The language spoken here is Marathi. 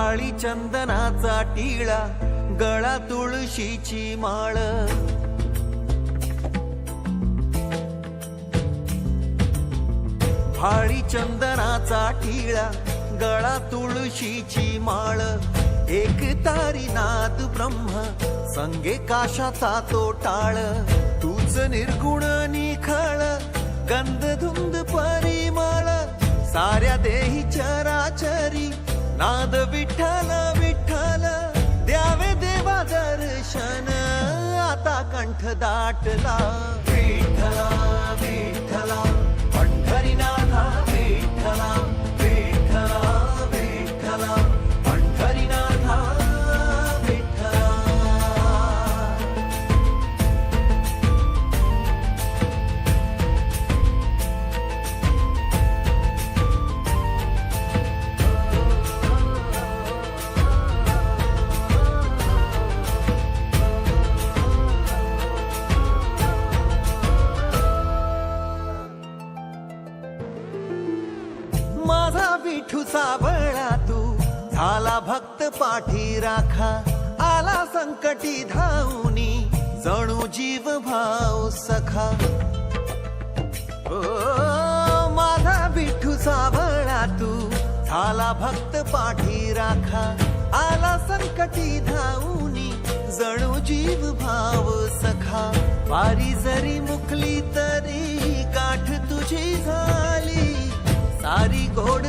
भाळी चंदनाचा टिळा, गळा तुळशीची माळ. भाळी चंदनाचा टिळा, गळा तुळशीची माळ. एक तारी नाद ब्रह्म, संगे काशाचा तो टाळ. तूच निर्गुण निखळ, गंध धुंद परिमळ. साऱ्या देही चराचरी, नाद विठ्ठल विठ्ठल. द्यावे देवा दर्शन, आता कंठ दाटला. विठ्ठला विठ्ठला पंढरीनाथा, विठ्ठला विठ्ठला विठ्ठला पंढरीनाथा विठ्ठला. माझा विठू सावळा तू, झाला भक्त पाठी राखा. आला संकटी धावनी, जणू जीव भाव सखा. ओ माझा विठू सावळा तू, झाला भक्त पाठी राखा. आला संकटी धावनी, जणू जीव भाव सखा. वारी जरी मुकली तरी, गाठ तुझी झाली. सारी गोड